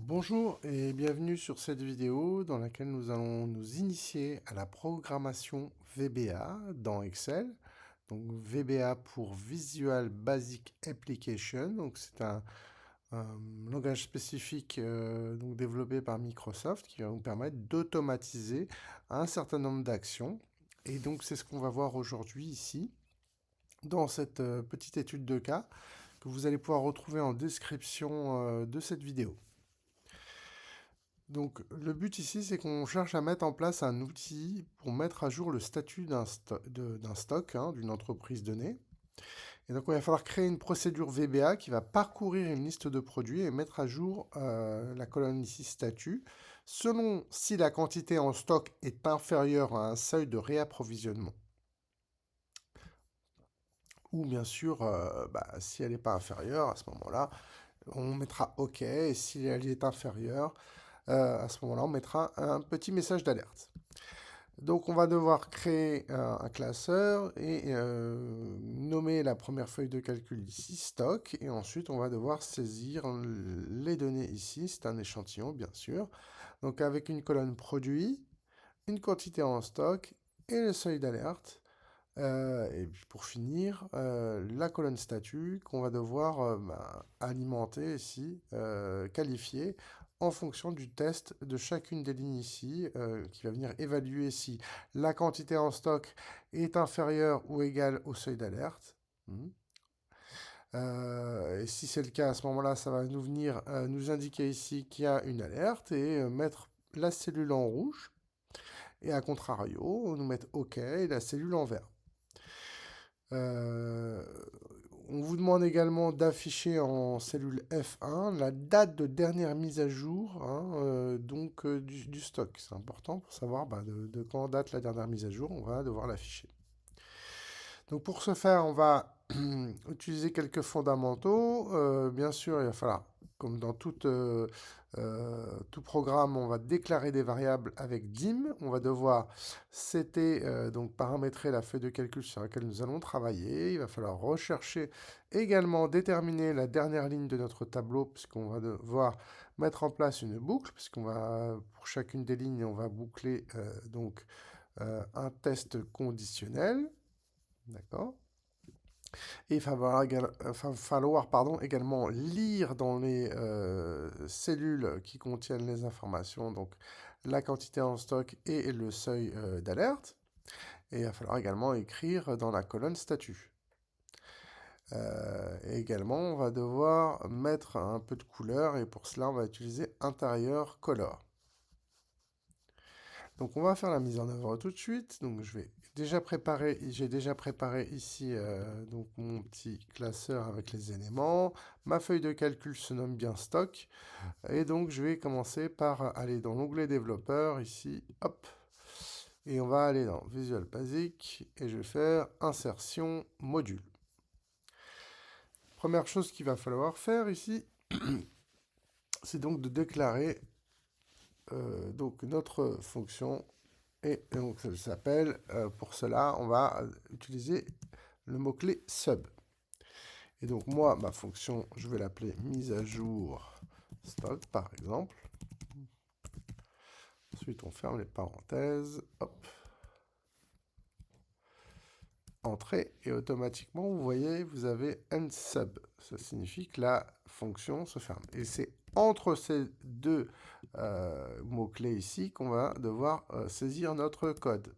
Bonjour et bienvenue sur cette vidéo dans laquelle nous allons nous initier à la programmation VBA dans Excel. Donc VBA pour Visual Basic Application. Donc c'est un langage spécifique donc développé par Microsoft qui va vous permettre d'automatiser un certain nombre d'actions. Et donc c'est ce qu'on va voir aujourd'hui ici dans cette petite étude de cas que vous allez pouvoir retrouver en description de cette vidéo. Donc, le but ici, c'est qu'on cherche à mettre en place un outil pour mettre à jour le statut d'un stock, hein, d'une entreprise donnée. Et donc, il va falloir créer une procédure VBA qui va parcourir une liste de produits et mettre à jour la colonne ici statut, selon si la quantité en stock est inférieure à un seuil de réapprovisionnement. Ou bien sûr, si elle n'est pas inférieure, à ce moment-là, on mettra OK. Et si elle est inférieure, à ce moment-là, on mettra un petit message d'alerte. Donc, on va devoir créer un classeur et nommer la première feuille de calcul ici, stock. Et ensuite, on va devoir saisir les données ici. C'est un échantillon, bien sûr. Donc, avec une colonne produit, une quantité en stock et le seuil d'alerte. Et puis pour finir, la colonne statut qu'on va devoir alimenter ici, qualifier en fonction du test de chacune des lignes ici, qui va venir évaluer si la quantité en stock est inférieure ou égale au seuil d'alerte. Et si c'est le cas, à ce moment-là, ça va nous venir nous indiquer ici qu'il y a une alerte et mettre la cellule en rouge. Et à contrario, nous mettre OK et la cellule en vert. Euh, on vous demande également d'afficher en cellule F1 la date de dernière mise à jour du stock. C'est important pour savoir de quand date la dernière mise à jour. On va devoir l'afficher. Donc pour ce faire, on va utiliser quelques fondamentaux. Bien sûr, il va falloir, comme dans tout programme, on va déclarer des variables avec dim. On va devoir donc paramétrer la feuille de calcul sur laquelle nous allons travailler. Il va falloir rechercher également déterminer la dernière ligne de notre tableau, puisqu'on va devoir mettre en place une boucle, puisqu'on va, pour chacune des lignes, on va boucler un test conditionnel. D'accord. Et il va falloir également lire dans les cellules qui contiennent les informations, donc la quantité en stock et le seuil d'alerte. Et il va falloir également écrire dans la colonne statut. Et également, on va devoir mettre un peu de couleur et pour cela, on va utiliser intérieur color. Donc on va faire la mise en œuvre tout de suite. Donc j'ai déjà préparé ici donc mon petit classeur avec les éléments. Ma feuille de calcul se nomme bien stock. Et donc je vais commencer par aller dans l'onglet développeur ici, hop. Et on va aller dans Visual Basic et je vais faire insertion module. Première chose qu'il va falloir faire ici, c'est donc de déclarer donc notre fonction. Et donc, ça s'appelle, pour cela, on va utiliser le mot-clé sub. Et donc, moi, ma fonction, je vais l'appeler mise à jour stock, par exemple. Ensuite, on ferme les parenthèses. Hop. Entrée. Et automatiquement, vous voyez, vous avez end sub. Ça signifie que la fonction se ferme. Et c'est entre ces deux mots-clés ici qu'on va devoir saisir notre code.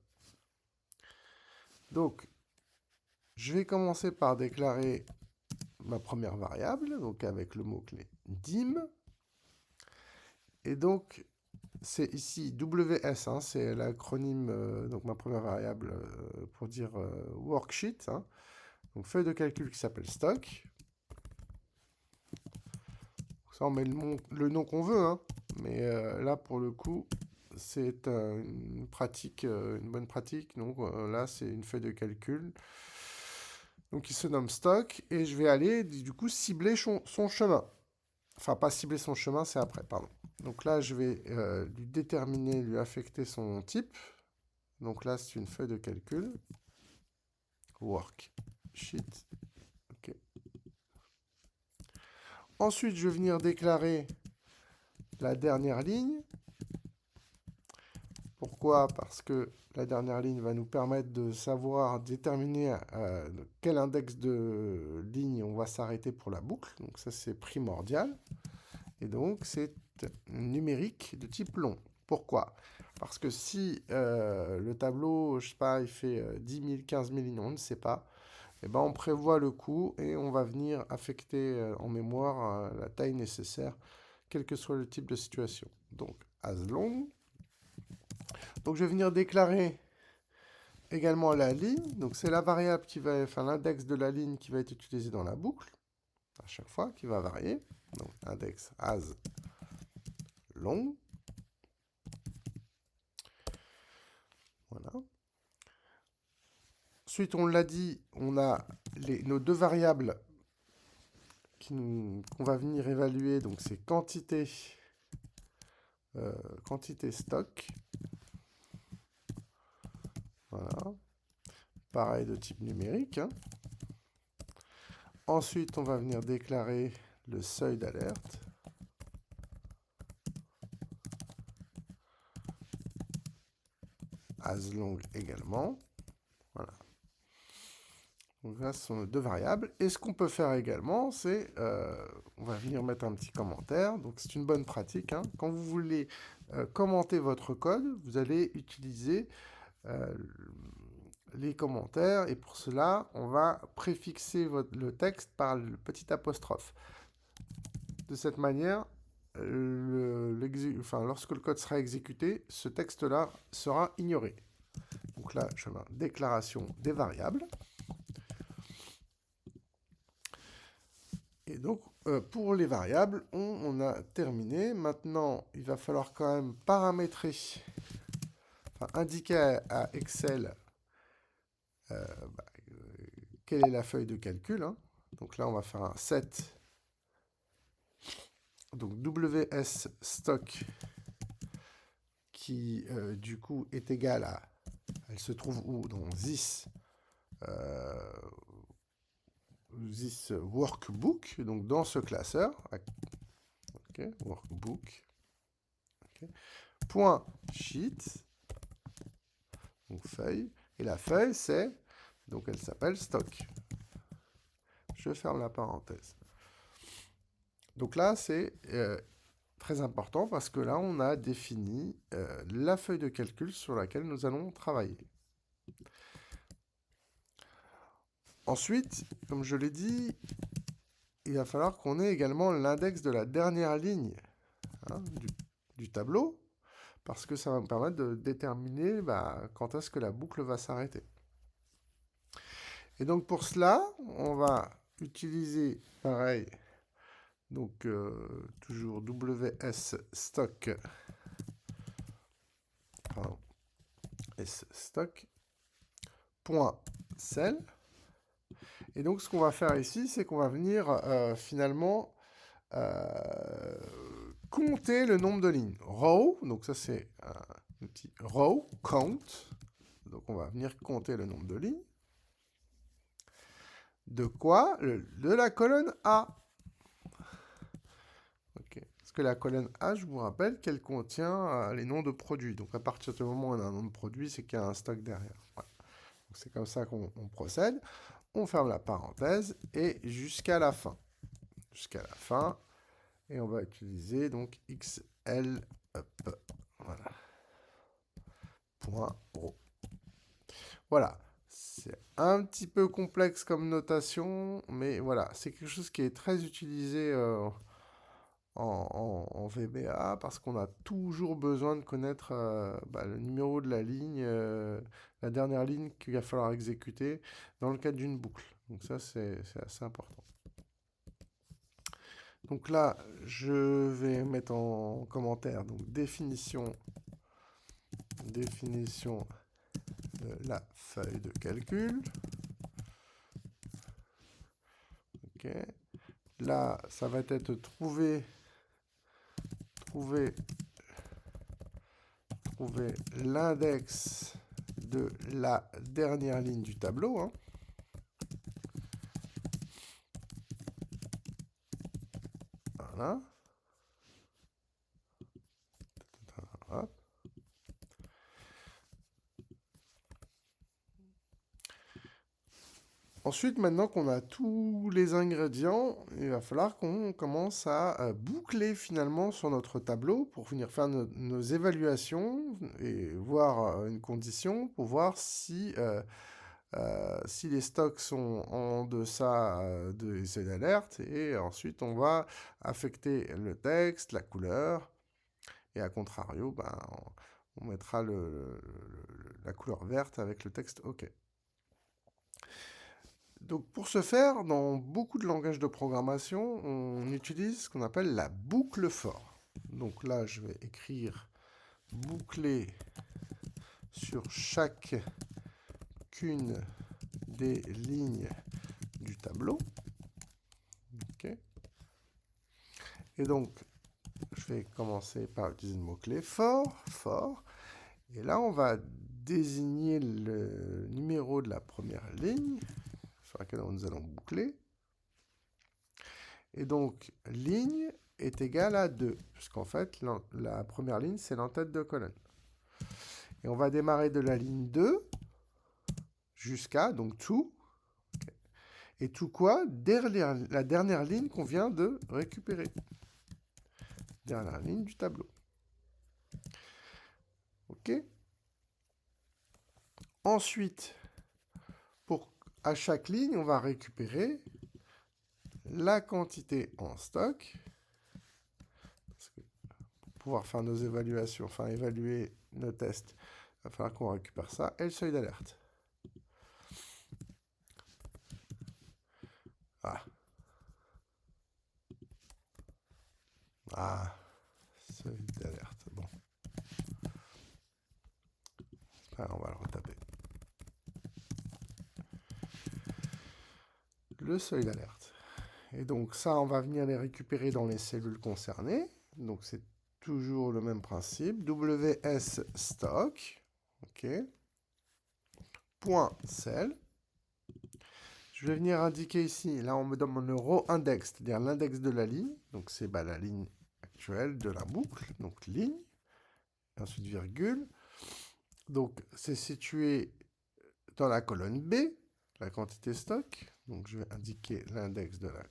Donc, je vais commencer par déclarer ma première variable, donc avec le mot-clé dim. Et donc, c'est ici WS, hein, c'est l'acronyme, donc ma première variable pour dire worksheet. Hein. Donc, feuille de calcul qui s'appelle stock. Ça, on met le nom qu'on veut, hein, mais là, pour le coup, c'est une pratique, une bonne pratique. Donc là, c'est une feuille de calcul. Donc, il se nomme stock et je vais aller, du coup, cibler son chemin. Enfin, pas cibler son chemin, c'est après, pardon. Donc là, je vais lui déterminer, lui affecter son type. Donc là, c'est une feuille de calcul. Worksheet. OK. Ensuite, je vais venir déclarer la dernière ligne. Pourquoi? Parce que la dernière ligne va nous permettre de savoir déterminer quel index de ligne on va s'arrêter pour la boucle. Donc ça, c'est primordial. Et donc, c'est numérique de type long. Pourquoi? Parce que si le tableau, je sais pas, il fait 10 000, 15 000 lignes, on ne sait pas, eh ben, on prévoit le coup et on va venir affecter en mémoire la taille nécessaire, quel que soit le type de situation. Donc, as long. Donc, je vais venir déclarer également la ligne. Donc, c'est la variable qui va, enfin, l'index de la ligne qui va être utilisé dans la boucle, à chaque fois, qui va varier. Donc, index as long. Voilà. Ensuite, on l'a dit, on a nos deux variables qu'on va venir évaluer. Donc, c'est quantité stock. Voilà. Pareil de type numérique. Hein. Ensuite, on va venir déclarer le seuil d'alerte. As long également. Voilà. Donc là, ce sont nos deux variables. Et ce qu'on peut faire également, c'est, on va venir mettre un petit commentaire. Donc c'est une bonne pratique. Hein. Quand vous voulez commenter votre code, vous allez utiliser les commentaires. Et pour cela, on va préfixer le texte par le petit apostrophe. De cette manière, lorsque le code sera exécuté, ce texte-là sera ignoré. Donc là, je mets déclaration des variables. Et donc, pour les variables, on a terminé. Maintenant, il va falloir quand même paramétrer, indiquer à Excel quelle est la feuille de calcul. Hein. Donc là, on va faire un set. Donc WS stock qui, du coup, est égal à... Elle se trouve où? Dans this workbook, donc dans ce classeur. Okay, workbook. Okay. Point sheet, donc feuille. Et la feuille, c'est, donc elle s'appelle stock. Je ferme la parenthèse. Donc là, c'est très important parce que là, on a défini la feuille de calcul sur laquelle nous allons travailler. Ensuite, comme je l'ai dit, il va falloir qu'on ait également l'index de la dernière ligne du tableau, parce que ça va me permettre de déterminer quand est-ce que la boucle va s'arrêter. Et donc pour cela, on va utiliser, pareil, donc toujours WS stock, S stock, point cell. Et donc ce qu'on va faire ici, c'est qu'on va venir finalement compter le nombre de lignes. Row, donc ça c'est un petit row count. Donc on va venir compter le nombre de lignes. De quoi? De la colonne A. Okay. Parce que la colonne A, je vous rappelle qu'elle contient les noms de produits. Donc à partir du moment où on a un nom de produit, c'est qu'il y a un stock derrière. Voilà. C'est comme ça qu'on procède. On ferme la parenthèse et jusqu'à la fin. Jusqu'à la fin. Et on va utiliser donc XL up. Voilà. Point row. Voilà. C'est un petit peu complexe comme notation, mais voilà, c'est quelque chose qui est très utilisé en VBA parce qu'on a toujours besoin de connaître le numéro de la ligne, la dernière ligne qu'il va falloir exécuter dans le cadre d'une boucle. Donc ça, c'est assez important. Donc là, je vais mettre en commentaire donc définition de la feuille de calcul. Ok. Là, ça va être trouver l'index de la dernière ligne du tableau. Hein. Voilà. Ensuite, maintenant qu'on a tous les ingrédients, il va falloir qu'on commence à boucler finalement sur notre tableau pour venir faire nos évaluations et voir une condition pour voir si les stocks sont en deçà des seuils d'alerte. Et ensuite, on va affecter le texte, la couleur. Et à contrario, ben, on mettra la couleur verte avec le texte OK. Donc pour ce faire, dans beaucoup de langages de programmation, on utilise ce qu'on appelle la boucle for. Donc là, je vais écrire boucler sur chacune des lignes du tableau. Okay. Et donc, je vais commencer par utiliser le mot-clé for. Et là, on va désigner le numéro de la première ligne sur laquelle nous allons boucler. Et donc, ligne est égale à 2, puisqu'en fait, la première ligne, c'est l'entête de colonne. Et on va démarrer de la ligne 2 jusqu'à, donc to. Okay. Et to quoi? Derrière la dernière ligne qu'on vient de récupérer. Dernière ligne du tableau. OK. Ensuite, à chaque ligne, on va récupérer la quantité en stock. Parce que pour pouvoir faire nos évaluations, enfin évaluer nos tests, il va falloir qu'on récupère ça. Et le seuil d'alerte. Seuil d'alerte. Bon. Alors, on va le retaper. Le seuil d'alerte. Et donc ça, on va venir les récupérer dans les cellules concernées. Donc c'est toujours le même principe. WS stock. OK. Point cell. Je vais venir indiquer ici, là on me donne le row index, c'est-à-dire l'index de la ligne. Donc c'est la ligne actuelle de la boucle. Donc ligne. Et ensuite virgule. Donc c'est situé dans la colonne B, la quantité stock. Donc je vais indiquer l'index de la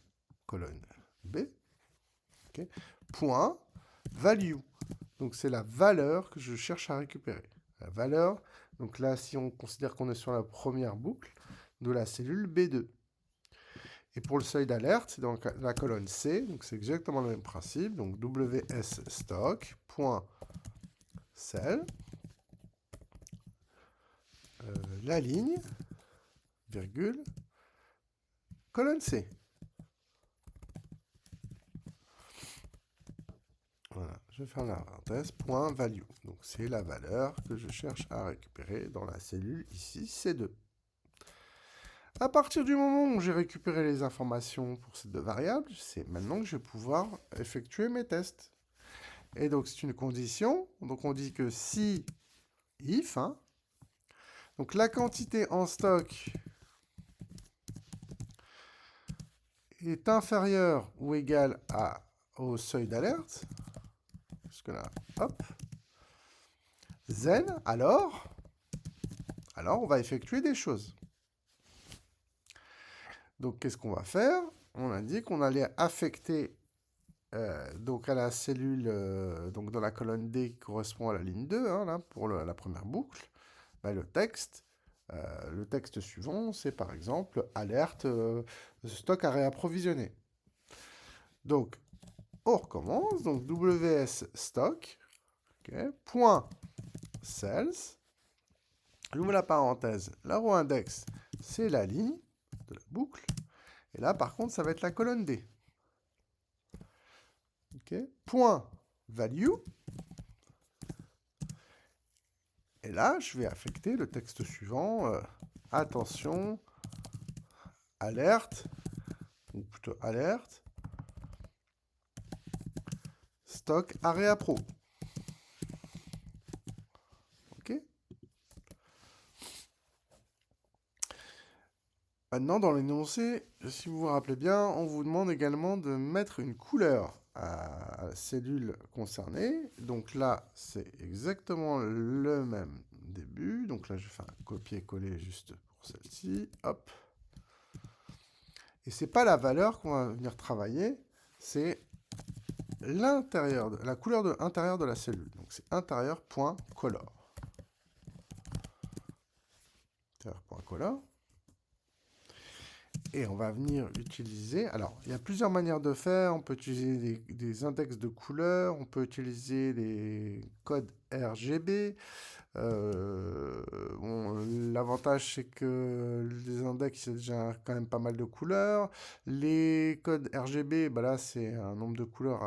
colonne B. Okay. Point value. Donc c'est la valeur que je cherche à récupérer. La valeur, donc là si on considère qu'on est sur la première boucle, de la cellule B2. Et pour le seuil d'alerte, c'est dans la colonne C, donc c'est exactement le même principe. Donc WS stock, point cell, la ligne, virgule, colonne C. Voilà, je vais faire la parenthèse, point value. Donc c'est la valeur que je cherche à récupérer dans la cellule ici, C2. À partir du moment où j'ai récupéré les informations pour ces deux variables, c'est maintenant que je vais pouvoir effectuer mes tests. Et donc c'est une condition. Donc on dit que si if, donc la quantité en stock est inférieure ou égale au seuil d'alerte, jusque là, hop, then, alors on va effectuer des choses. Donc qu'est-ce qu'on va faire? On a dit qu'on allait affecter donc à la cellule, donc dans la colonne D qui correspond à la ligne 2, là, pour la première boucle, le texte. Le texte suivant, c'est par exemple alerte, stock à réapprovisionner. Donc, on recommence. Donc, WS stock, okay, point cells. J'ouvre la parenthèse. La row index, c'est la ligne de la boucle. Et là, par contre, ça va être la colonne D. Okay. Point value. Et là, je vais affecter le texte suivant. Attention, alerte, ou plutôt alerte, stock à réappro. OK. Maintenant, dans l'énoncé, si vous vous rappelez bien, on vous demande également de mettre une couleur à la cellule concernée. Donc là, c'est exactement le même début. Donc là, je vais faire un copier-coller juste pour celle-ci. Hop. Et c'est pas la valeur qu'on va venir travailler, c'est l'intérieur, la couleur de l'intérieur de la cellule. Donc c'est intérieur.color. Intérieur.color. Et on va venir utiliser... Alors, il y a plusieurs manières de faire. On peut utiliser des index de couleurs. On peut utiliser les codes RGB. Bon, l'avantage, c'est que les index, c'est déjà quand même pas mal de couleurs. Les codes RGB, bah là, c'est un nombre de couleurs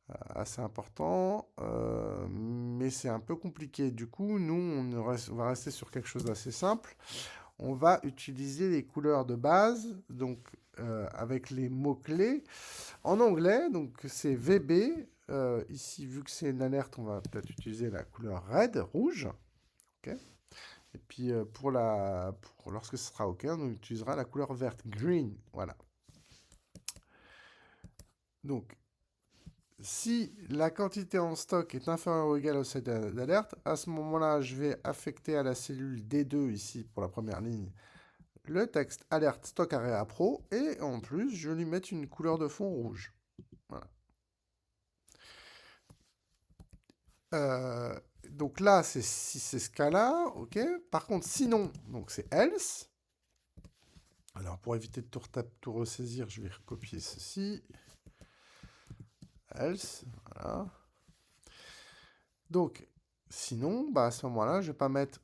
assez important. Mais c'est un peu compliqué. Du coup, nous, on va rester sur quelque chose d'assez simple. On va utiliser les couleurs de base, donc avec les mots-clés. En anglais, donc c'est VB. Ici, vu que c'est une alerte, on va peut-être utiliser la couleur red, rouge. Okay. Et puis lorsque ce sera OK, on utilisera la couleur verte, green. Voilà. Donc, si la quantité en stock est inférieure ou égale au seuil d'alerte, à ce moment-là, je vais affecter à la cellule D2, ici, pour la première ligne, le texte alerte stock area pro, et en plus, je vais lui mettre une couleur de fond rouge. Voilà. Donc là, c'est si c'est ce cas-là, ok. Par contre, sinon, donc c'est else. Alors, pour éviter de tout ressaisir, je vais recopier ceci. Else, voilà. Donc, sinon, bah, à ce moment-là, je ne vais pas mettre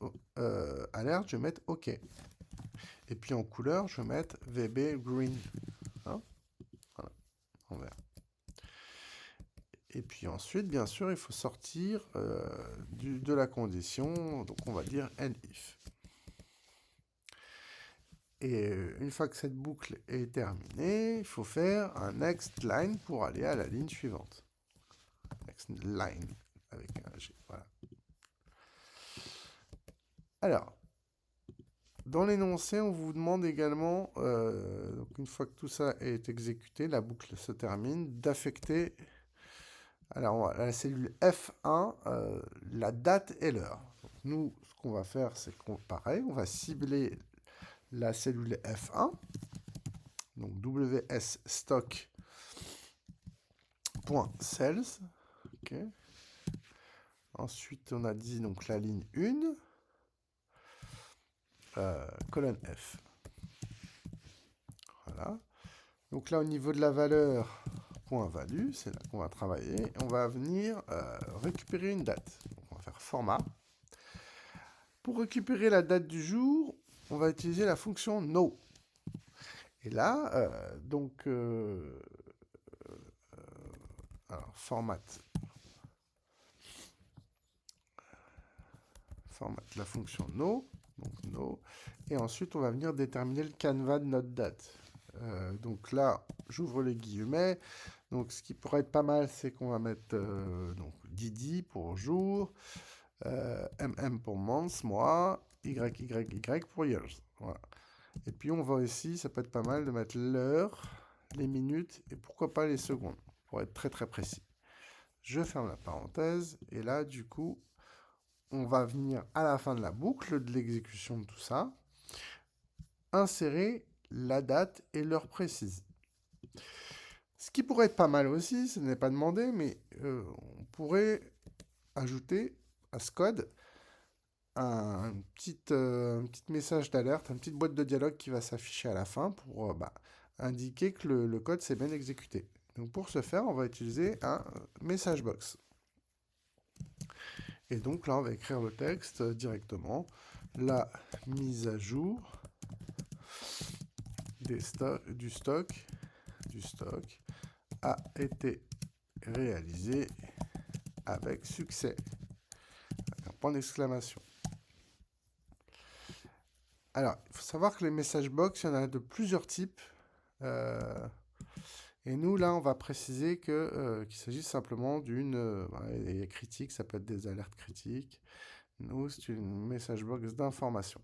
alerte, je vais mettre OK. Et puis en couleur, je vais mettre VB green. Hein, voilà, en vert. Et puis ensuite, bien sûr, il faut sortir de la condition. Donc, on va dire if. Et une fois que cette boucle est terminée, il faut faire un next line pour aller à la ligne suivante. Next line avec un G. Voilà. Alors, dans l'énoncé, on vous demande également, donc une fois que tout ça est exécuté, la boucle se termine, d'affecter alors, à la cellule F1 la date et l'heure. Nous, ce qu'on va faire, c'est qu'on pareil, on va cibler la cellule F1, donc WS stock.cells. Okay. Ensuite, on a dit donc la ligne 1, colonne F. Voilà. Donc là, au niveau de la valeur, point value, c'est là qu'on va travailler. On va venir récupérer une date. Donc, on va faire format. Pour récupérer la date du jour, on va utiliser la fonction no. Et là, alors, format la fonction no, donc no, et ensuite on va venir déterminer le canevas de notre date. Donc là, j'ouvre les guillemets. Donc ce qui pourrait être pas mal, c'est qu'on va mettre donc Didi pour jour, MM pour month, mois, YYY pour years. Voilà. Et puis on va aussi, ça peut être pas mal de mettre l'heure, les minutes et pourquoi pas les secondes, pour être très très précis. Je ferme la parenthèse et là du coup, on va venir à la fin de la boucle de l'exécution de tout ça, insérer la date et l'heure précise. Ce qui pourrait être pas mal aussi, ce n'est pas demandé, mais on pourrait ajouter à ce code un petit message d'alerte, une petite boîte de dialogue qui va s'afficher à la fin pour indiquer que le code s'est bien exécuté. Donc pour ce faire, on va utiliser un message box. Et donc là, on va écrire le texte directement. La mise à jour du stock a été réalisée avec succès. Avec un point d'exclamation. Alors, il faut savoir que les message box, il y en a de plusieurs types. Et nous, là, on va préciser qu'il s'agit simplement d'une critique, ça peut être des alertes critiques. Nous, c'est une message box d'information.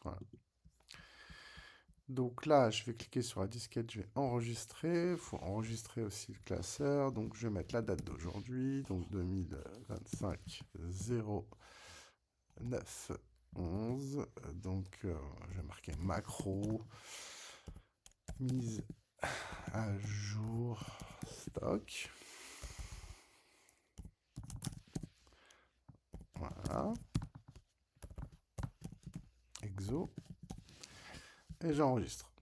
Voilà. Donc là, je vais cliquer sur la disquette, je vais enregistrer. Il faut enregistrer aussi le classeur. Donc, je vais mettre la date d'aujourd'hui. Donc, 2025 09 11. Donc, je vais marquer macro. mise à jour stock. Voilà. Exo. Et j'enregistre.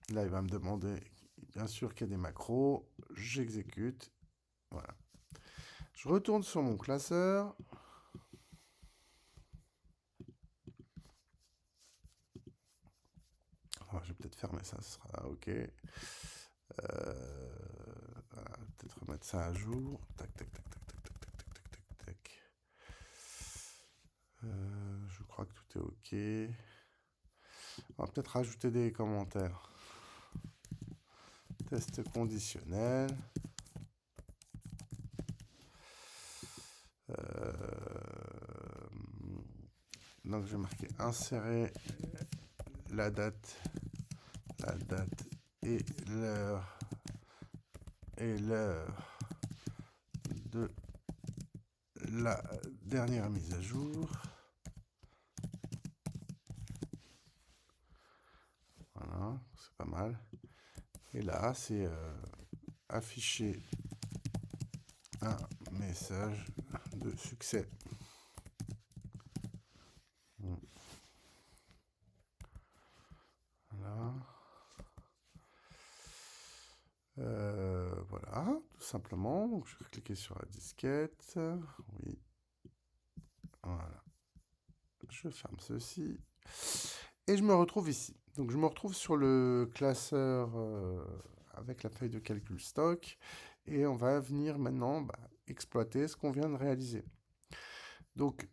Là, il va me demander, bien sûr, qu'il y a des macros. J'exécute. Voilà. Je retourne sur mon classeur. Alors, je vais peut-être fermer ça, ce sera OK. Voilà, peut-être remettre ça à jour. Tac, tac, tac, tac, tac, tac, tac, tac, tac, tac, tac. Je crois que tout est OK. On va peut-être rajouter des commentaires. Test conditionnel. Donc je vais marquer insérer la date et l'heure de la dernière mise à jour. Voilà, c'est pas mal. Et là, c'est afficher un message de succès. Voilà. Voilà, tout simplement. Donc, je vais cliquer sur la disquette. Oui. Voilà. Je ferme ceci. Et je me retrouve ici. Donc, je me retrouve sur le classeur avec la feuille de calcul stock. Et on va venir maintenant exploiter ce qu'on vient de réaliser. Donc,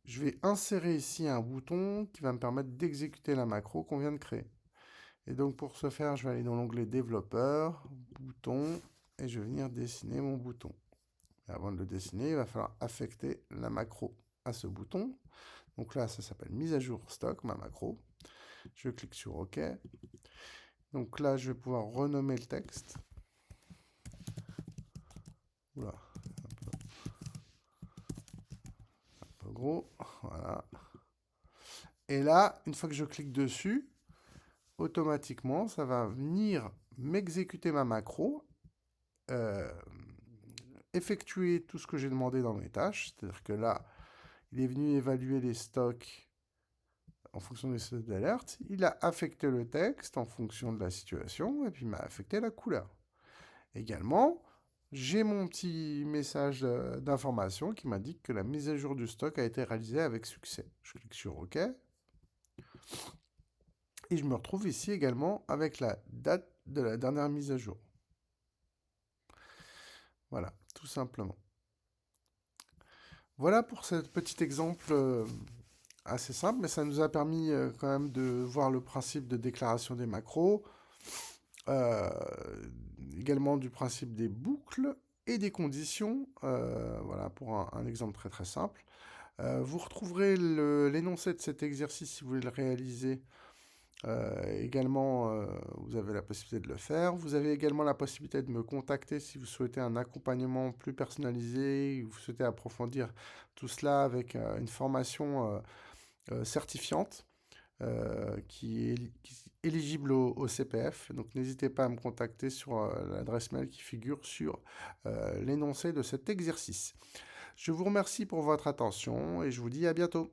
je vais insérer ici un bouton qui va me permettre d'exécuter la macro qu'on vient de créer. Et donc, pour ce faire, je vais aller dans l'onglet développeur, bouton, et je vais venir dessiner mon bouton. Et avant de le dessiner, il va falloir affecter la macro à ce bouton. Donc là, ça s'appelle mise à jour stock, ma macro. Je clique sur OK. Donc là, je vais pouvoir renommer le texte. Oula, un peu gros. Voilà. Et là, une fois que je clique dessus, automatiquement, ça va venir m'exécuter ma macro, effectuer tout ce que j'ai demandé dans mes tâches. C'est-à-dire que là, il est venu évaluer les stocks en fonction des stades d'alerte. Il a affecté le texte en fonction de la situation et puis il m'a affecté la couleur. Également, j'ai mon petit message d'information qui m'indique que la mise à jour du stock a été réalisée avec succès. Je clique sur OK. Et je me retrouve ici également avec la date de la dernière mise à jour. Voilà, tout simplement. Voilà pour ce petit exemple assez simple, mais ça nous a permis quand même de voir le principe de déclaration des macros, également du principe des boucles et des conditions, voilà pour un exemple très très simple. Vous retrouverez l'énoncé de cet exercice si vous voulez le réaliser. Également, vous avez la possibilité de le faire. Vous avez également la possibilité de me contacter si vous souhaitez un accompagnement plus personnalisé, ou vous souhaitez approfondir tout cela avec une formation certifiante qui est éligible au CPF. Donc n'hésitez pas à me contacter sur l'adresse mail qui figure sur l'énoncé de cet exercice. Je vous remercie pour votre attention et je vous dis à bientôt.